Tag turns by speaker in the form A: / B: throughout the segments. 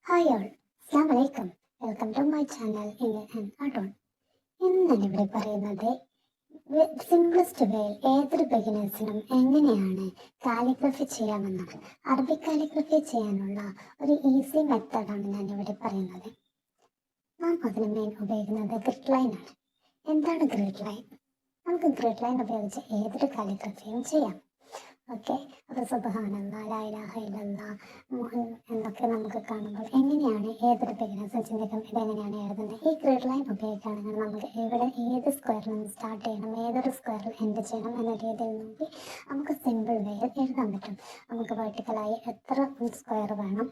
A: Hi all, അസ്സലാമു അലൈക്കും. Welcome to my channel Indian art. ഇന്ന് ഞാനിവിടെ പറയുന്നത് സിംപ്ലസ്റ്റ് വേ ഏതൊരു ബിഗിനേഴ്സിനും എങ്ങനെയാണ് കാലിഗ്രഫി ചെയ്യാമെന്നാണ്. അറബിക് കാലിഗ്രഫി ചെയ്യാനുള്ള ഒരു ഈസി മെത്തേഡാണ് ഞാനിവിടെ പറയുന്നത്. നാം അതിന് മെയിൻ ഉപയോഗിക്കുന്നത് ഗ്രിഡ് ലൈൻ ആണ്. എന്താണ് ഗ്രിഡ് ലൈൻ? നമുക്ക് ഗ്രിഡ് ലൈൻ ഉപയോഗിച്ച് ഏതൊരു കാലിഗ്രഫിയും ചെയ്യാം. ഓക്കെ, അപ്പോൾ സുബ്ഹാനല്ലാഹ്, ലാ ഇലാഹ ഇല്ലല്ലാഹ് എന്നൊക്കെ നമുക്ക് കാണുമ്പോൾ എങ്ങനെയാണ് ഏതൊരു ബിഗിനേഴ്സും ചിന്തിക്കും ഇതെങ്ങനെയാണ് എഴുതുന്നത്. ഈ ഗ്രിഡ് ലൈൻ ഉപയോഗിക്കുകയാണെങ്കിൽ നമുക്ക് എവിടെ ഏത് സ്ക്വയറിൽ നിന്ന് സ്റ്റാർട്ട് ചെയ്യണം, ഏതൊരു സ്ക്വയറിൽ എൻഡ് ചെയ്യണം എന്ന രീതിയിൽ നോക്കി നമുക്ക് സിമ്പിൾ വേയിൽ എഴുതാൻ പറ്റും. നമുക്ക് വെർട്ടിക്കലായി എത്ര സ്ക്വയർ വേണം,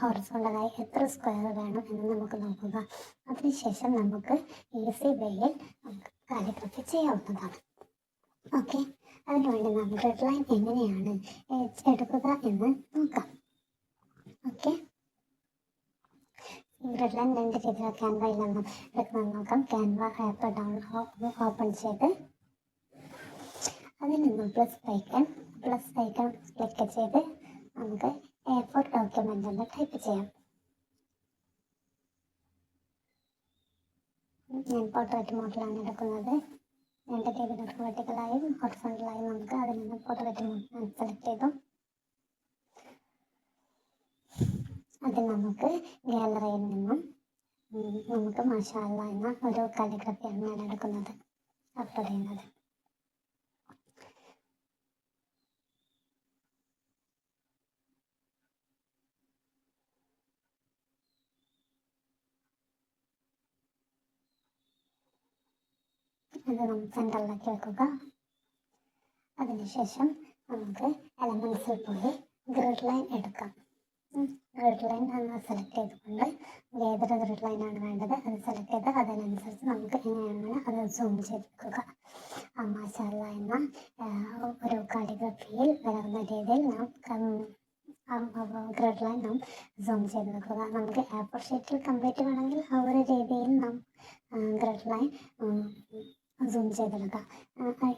A: ഹൊറിസോണ്ടലായി എത്ര സ്ക്വയർ വേണം എന്ന് നമുക്ക് നോക്കുക. അതിനുശേഷം നമുക്ക് ഈസി വേയിൽ നമുക്ക് കാലിഗ്രഫി ചെയ്യാവുന്നതാണ്. ഓക്കെ, അതിനുവേണ്ടി നാം ഗ്രിഡ് ലൈൻ എങ്ങനെയാണ് എടുക്കുക എന്ന് നോക്കാം. ഓക്കെ, ഗ്രിഡ് ലൈൻ രണ്ട് രീതിയിൽ ക്യാൻവയിൽ നിന്നും എടുക്കുന്നത് നോക്കാം. ക്യാൻവ ആപ്പ് ഓപ്പൺ ചെയ്ത് അതിൽ നിന്നും പ്ലസ് ഐക്കൺ ക്ലിക്ക് ചെയ്ത് നമുക്ക് A4 ഡോക്യുമെന്റ് എന്ന് ടൈപ്പ് ചെയ്യാം. ഞാൻ പോർട്രേറ്റ് മോഡലാണ് എടുക്കുന്നത്. രണ്ട് രീതിയിലുള്ള വെർട്ടിക്കലായും ഹൊറിസോണ്ടലായും നമുക്ക് അതിൽ നിന്ന് പോർട്രേറ്റ് സെലക്ട് ചെയ്തു. അതിൽ നമുക്ക് ഗാലറിയിൽ നിന്നും നമുക്ക് മാഷാ അല്ലാ എന്ന ഒരു കാലിഗ്രഫിയാണ് ഞാൻ എടുക്കുന്നത്, അപ്ലോഡ് ചെയ്യുന്നത്. അത് നമ്മൾ സെൻറ്ററിലാക്കി വെക്കുക. അതിനുശേഷം നമുക്ക് എലമെൻസിൽ പോയി ഗ്രിഡ് ലൈൻ എടുക്കാം. ഗ്രിഡ് ലൈൻ സെലക്ട് ചെയ്തുകൊണ്ട് ഏതൊരു ഗ്രിഡ് ലൈനാണ് വേണ്ടത് അത് സെലക്ട് ചെയ്ത് അതിനനുസരിച്ച് നമുക്ക് എങ്ങനെയാണ് അത് സൂം ചെയ്തെടുക്കുക. മാഷാ അല്ലാ എന്ന ഒരു കാലിഗ്രഫിയിൽ വരുന്ന രീതിയിൽ നാം ഗ്രിഡ് ലൈൻ നാം സൂം ചെയ്ത് വെക്കുക. നമുക്ക് A4 ഷീറ്റിൽ കംപ്ലീറ്റ് വേണമെങ്കിൽ ആ ഒരു രീതിയിൽ നാം ഗ്രിഡ് ലൈൻ സൂം ചെയ്തെടുക്കാം.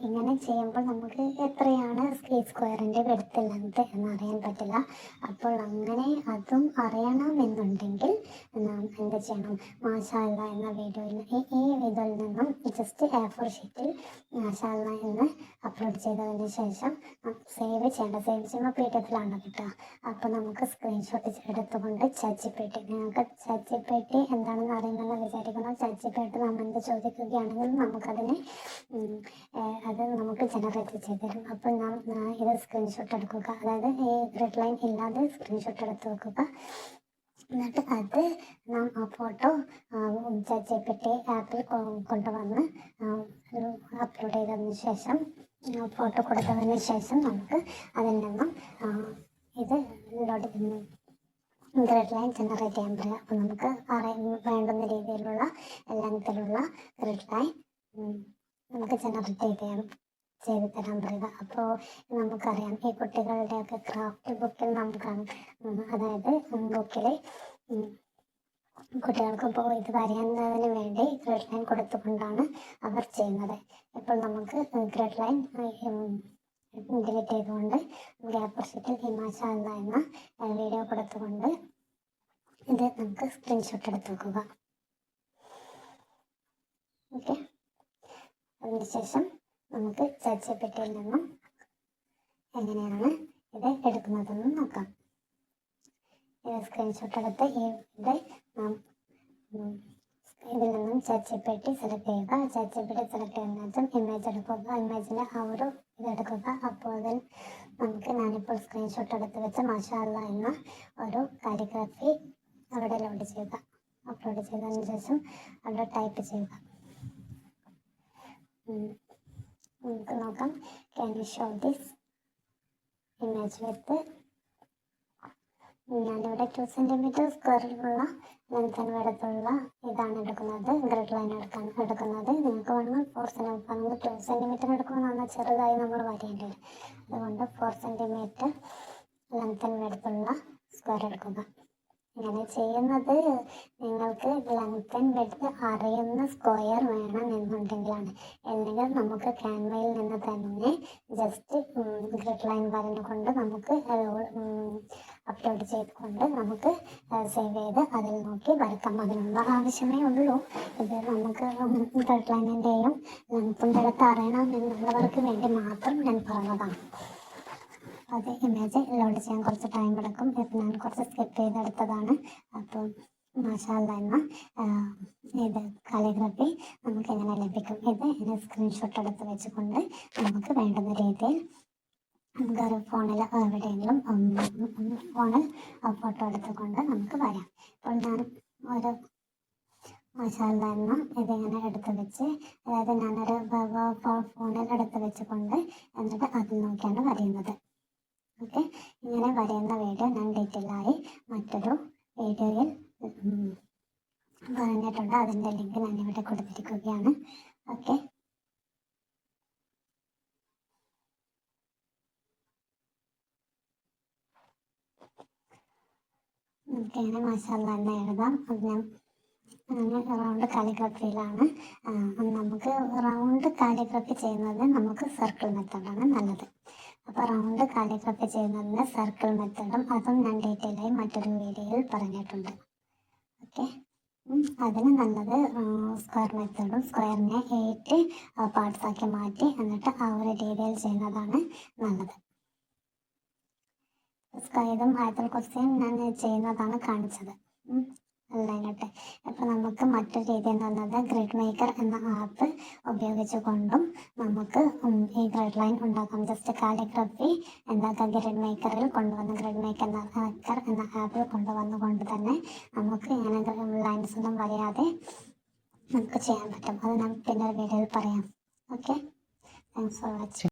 A: ഇങ്ങനെ ചെയ്യുമ്പോൾ നമുക്ക് എത്രയാണ് ഈ സ്ക്വയറിൻ്റെ വെഡ്ത്ത് ലെങ്ത് എന്നറിയാൻ പറ്റില്ല. അപ്പോൾ അങ്ങനെ അതും അറിയണമെന്നുണ്ടെങ്കിൽ നാം എന്ത് ചെയ്യണം, മാഷാ അല്ലാ എന്ന വീഡിയോയിൽ ഈ വീഡിയോയിൽ നിന്നും ജസ്റ്റ് A4 ഷീറ്റിൽ മാഷാ അല്ലാ എന്ന് അപ്ലോഡ് ചെയ്തതിന് ശേഷം സേവ് ചെയ്യുമ്പോൾ PDF-ലാണ് കിട്ടുക. അപ്പോൾ നമുക്ക് സ്ക്രീൻഷോട്ട് എടുത്തുകൊണ്ട് ChatGPT, നിങ്ങൾക്ക് ChatGPT എന്താണെന്ന് അറിയുമെന്ന് വിചാരിക്കണം. ChatGPT നാം എന്ത് ചോദിക്കുകയാണെങ്കിൽ നമുക്കതിന് അത് നമുക്ക് ജനറേറ്റ് ചെയ്ത് തരും. അപ്പോൾ നാം ഇത് സ്ക്രീൻഷോട്ട് എടുക്കുക, അതായത് ഈ ഗ്രിഡ് ലൈൻ ഇല്ലാതെ സ്ക്രീൻഷോട്ട് എടുത്ത് വെക്കുക. എന്നിട്ട് അത് നാം ആ ഫോട്ടോ ChatGPT ആപ്പിൽ കൊണ്ടുവന്ന് അപ്ലോഡ് ചെയ്തതിന് ശേഷം ഫോട്ടോ കൊടുത്തതിന് ശേഷം നമുക്ക് അതിൽ നിന്നും ഇത് ഗ്രിഡ് ലൈൻ ജനറേറ്റ് ചെയ്യാൻ പറ്റുക. അപ്പോൾ നമുക്ക് വേണ്ടുന്ന രീതിയിലുള്ള ലെങ്ത്തിലുള്ള ഗ്രിഡ് ലൈൻ നമുക്ക് ജനറേറ്റ് ചെയ്ത് തരാൻ പറയുക. അപ്പോൾ നമുക്കറിയാം, ഈ കുട്ടികളുടെയൊക്കെ ക്രാഫ്റ്റ് ബുക്കിൽ നാം കാണും, അതായത് ബുക്കിൽ കുട്ടികൾക്ക് ഇത് വരയുന്നതിന് വേണ്ടി ഗ്രിഡ് ലൈൻ കൊടുത്തുകൊണ്ടാണ് അവർ ചെയ്യുന്നത്. ഇപ്പോൾ നമുക്ക് ഗ്രിഡ് ലൈൻ ഡിലീറ്റ് ചെയ്തുകൊണ്ട് A4 ഷീറ്റിൽ ഈ മാഷാ അല്ലാ എന്ന വീഡിയോ കൊടുത്തുകൊണ്ട് ഇത് നമുക്ക് സ്ക്രീൻഷോട്ട് എടുത്ത് വെക്കുക. ഓക്കെ, അതിനുശേഷം നമുക്ക് ChatGPT-യിൽ നിന്നും എങ്ങനെയാണ് ഇത് എടുക്കുന്നതെന്ന് നോക്കാം. ഇത് സ്ക്രീൻഷോട്ട് എടുത്ത് ഇതിൽ നിന്നും ChatGPT സെലക്ട് ചെയ്യുക. ChatGPT സെലക്ട് ചെയ്യുന്ന ഇമേജ് എടുക്കുക. ഇമേജിൻ്റെ ആ ഒരു ഇതെടുക്കുക. അപ്പോൾ അതിൽ ഞാനിപ്പോൾ സ്ക്രീൻഷോട്ട് എടുത്ത് വെച്ച് മാഷാ അല്ലാ എന്ന ഒരു കാലിഗ്രഫി അവിടെ ലോഡ് ചെയ്യുക. അപ്ലോഡ് ചെയ്തതിന് ശേഷം അവിടെ ടൈപ്പ് ചെയ്യുക. നമുക്ക് നോക്കാം, can you show this image with. ഞാനിവിടെ 2 സെൻറ്റിമീറ്റർ സ്ക്വയറിലുള്ള ലെങ്ത്തിന് എടുത്തുള്ള ഇതാണ് എടുക്കുന്നത്, ഗ്രിഡ് ലൈൻ എടുക്കുന്നത്. നിങ്ങൾക്ക് വേണമെങ്കിൽ 2 സെൻറ്റിമീറ്റർ എടുക്കുമെന്നാണ് ചെറുതായി നമ്മൾ വരേണ്ടി വരും. അതുകൊണ്ട് 4 സെൻറ്റിമീറ്റർ ലെങ്ത്തിന് എടുത്തുള്ള സ്ക്വയർ എടുക്കുക. ഇങ്ങനെ ചെയ്യുന്നത് നിങ്ങൾക്ക് ലെങ്ത് ആൻഡ് വിഡ്ത്ത് അറിയുന്ന സ്ക്വയർ വേണമെന്നുണ്ടെങ്കിലാണ്. അല്ലെങ്കിൽ നമുക്ക് ക്യാൻവയിൽ നിന്ന് തന്നെ ജസ്റ്റ് ഗ്രിഡ് ലൈൻ വരഞ്ഞുകൊണ്ട് നമുക്ക് അപ്ലോഡ് ചെയ്തുകൊണ്ട് നമുക്ക് സേവ് ചെയ്ത് അതിൽ നോക്കി വരക്കാം. അതിനുള്ള ആവശ്യമേ ഉള്ളൂ. ഇത് നമുക്ക് ഗൈഡ് ലൈനിൻ്റെയും ലെങ്ത്തും എടുത്ത് അറിയണം എന്നുള്ളവർക്ക് വേണ്ടി മാത്രം ഞാൻ പറഞ്ഞതാണ്. അത് ഇമേജ് ലോഡ് ചെയ്യാൻ കുറച്ച് ടൈം എടുക്കും. ഇപ്പം ഞാൻ കുറച്ച് സ്കിപ്പ് ചെയ്തെടുത്തതാണ്. അപ്പം മാഷാഅല്ലാ എന്ന ഇത് കാലിഗ്രഫി നമുക്ക് എങ്ങനെ ലഭിക്കും, ഇത് ഇങ്ങനെ സ്ക്രീൻഷോട്ട് എടുത്ത് വെച്ചുകൊണ്ട് നമുക്ക് വേണ്ടുന്ന രീതിയിൽ നമുക്കൊരു ഫോണിൽ എവിടെയെങ്കിലും ഫോണിൽ ഫോട്ടോ എടുത്തുകൊണ്ട് നമുക്ക് വരാം. അപ്പോൾ ഞാൻ ഒരു മാഷാഅല്ലാ എന്ന ഇതിങ്ങനെ എടുത്ത് വെച്ച്, അതായത് ഞാനൊരു ഫോണിൽ എടുത്ത് വെച്ചുകൊണ്ട് എന്നിട്ട് അതിൽ നോക്കിയാണ് വരയുന്നത്. ഓക്കെ, ഇങ്ങനെ വരയുന്ന വീഡിയോ ഞാൻ ഡീറ്റെയിലായി മറ്റൊരു വീഡിയോയിൽ പറഞ്ഞിട്ടുണ്ട്. അതിൻ്റെ ലിങ്ക് ഞാനിവിടെ കൊടുത്തിരിക്കുകയാണ്. ഓക്കെ, നമുക്കിങ്ങനെ മാഷാഅല്ലാ എന്ന് എഴുതാം. അത് ഞാൻ റൗണ്ട് കാലിഗ്രഫിയിലാണ്. നമുക്ക് റൗണ്ട് കാലിഗ്രഫി ചെയ്യുന്നത് നമുക്ക് സർക്കിൾ മെത്തേഡാണ് നല്ലത്. അപ്പോൾ റൗണ്ട് കാലിഗ്രഫി ചെയ്യുന്നതിന് സർക്കിൾ മെത്തേഡും അതും ഞാൻ ഡീറ്റെയിലായി മറ്റൊരു വീഡിയോയിൽ പറഞ്ഞിട്ടുണ്ട്. ഓക്കെ, അതിന് നല്ലത് സ്ക്വയർ മെത്തേഡും, സ്ക്വയറിനെ 8 പാർട്സ് ആക്കി മാറ്റി എന്നിട്ട് ആ ഒരു രീതിയിൽ ചെയ്യുന്നതാണ് നല്ലത്. ഇതും ആയത്തുൽ കുർസിയും ഞാൻ ചെയ്യുന്നതാണ് കാണിച്ചത്. ലൈനായിട്ട് ഇപ്പം നമുക്ക് മറ്റൊരു രീതി എന്ന് പറയുന്നത് ഗ്രിഡ് മേക്കർ എന്ന ആപ്പ് ഉപയോഗിച്ചുകൊണ്ടും നമുക്ക് ഈ ഗ്രിഡ് ലൈൻ ഉണ്ടാക്കാം. ജസ്റ്റ് കാലിഗ്രഫി എന്താക്കാം, ഗ്രിഡ് മേക്കറിൽ കൊണ്ടുവന്ന് ഗ്രിഡ് മേക്കർ എന്ന ആപ്പിൽ കൊണ്ടുവന്നുകൊണ്ട് തന്നെ നമുക്ക് ഇങ്ങനെ ലൈൻസ് ഒന്നും വരയാതെ നമുക്ക് ചെയ്യാൻ പറ്റും. അത് നമുക്ക് പിന്നെ ഒരു വീഡിയോയിൽ പറയാം. Okay, thanks for watching.